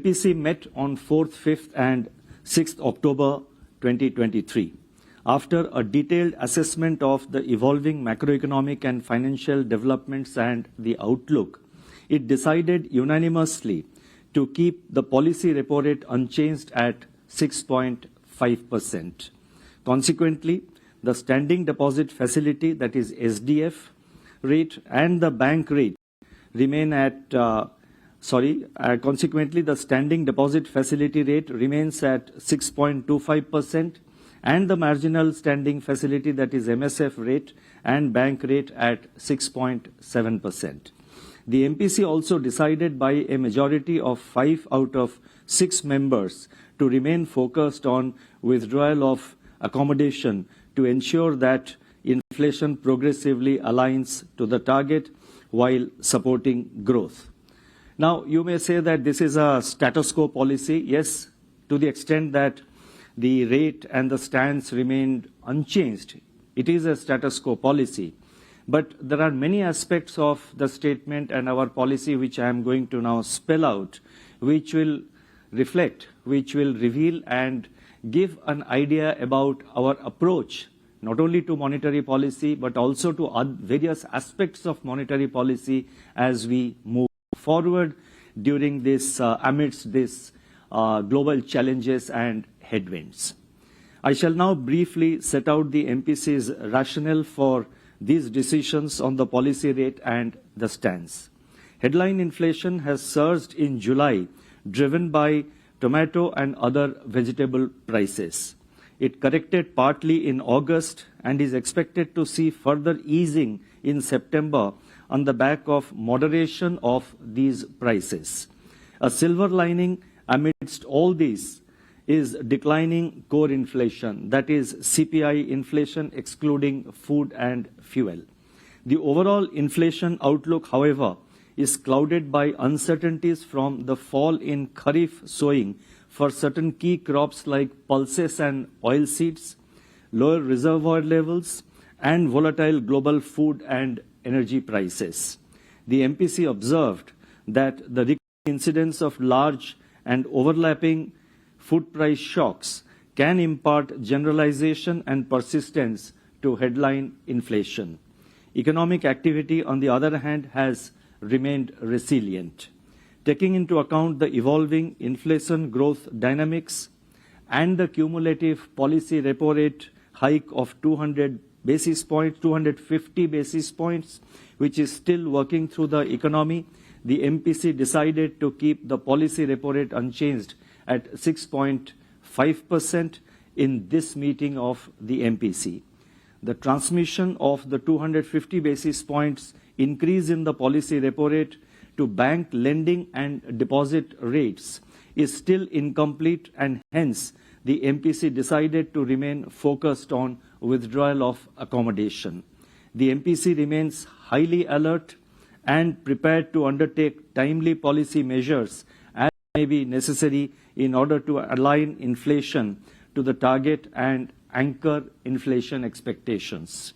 MPC met on 4th, 5th and 6th October 2023. After a detailed assessment of the evolving macroeconomic and financial developments and the outlook, it decided unanimously to keep the policy repo rate unchanged at 6.5%. Consequently, the standing deposit facility, that is SDF rate, and the bank rate remain at consequently, the standing deposit facility rate remains at 6.25%, and the marginal standing facility, that is MSF rate, and bank rate at 6.7%. The MPC also decided by a majority of 5 out of 6 members to remain focused on withdrawal of accommodation to ensure that inflation progressively aligns to the target while supporting growth. Now, you may say that this is a status quo policy. Yes, to the extent that the rate and the stance remained unchanged, it is a status quo policy. But there are many aspects of the statement and our policy which I am going to now spell out, which will reflect, which will reveal and give an idea about our approach, not only to monetary policy, but also to various aspects of monetary policy as we move forward during this, amidst this global challenges and headwinds. I shall now briefly set out the MPC's rationale for these decisions on the policy rate and the stance. Headline inflation has surged in July, driven by tomato and other vegetable prices. It corrected partly in August and is expected to see further easing in September on the back of moderation of these prices. A silver lining amidst all these is declining core inflation, that is CPI inflation excluding food and fuel. The overall inflation outlook, however, is clouded by uncertainties from the fall in Kharif sowing for certain key crops like pulses and oilseeds, lower reservoir levels, and volatile global food and energy prices. The MPC observed that the incidence of large and overlapping food price shocks can impart generalization and persistence to headline inflation. Economic activity, on the other hand, has remained resilient. Taking into account the evolving inflation growth dynamics and the cumulative policy repo rate hike of 250 basis points, which is still working through the economy, the MPC decided to keep the policy repo rate unchanged at 6.5% in this meeting of the MPC. The transmission of the 250 basis points increase in the policy repo rate to bank lending and deposit rates is still incomplete, and hence the MPC decided to remain focused on withdrawal of accommodation. The MPC remains highly alert and prepared to undertake timely policy measures as may be necessary in order to align inflation to the target and anchor inflation expectations.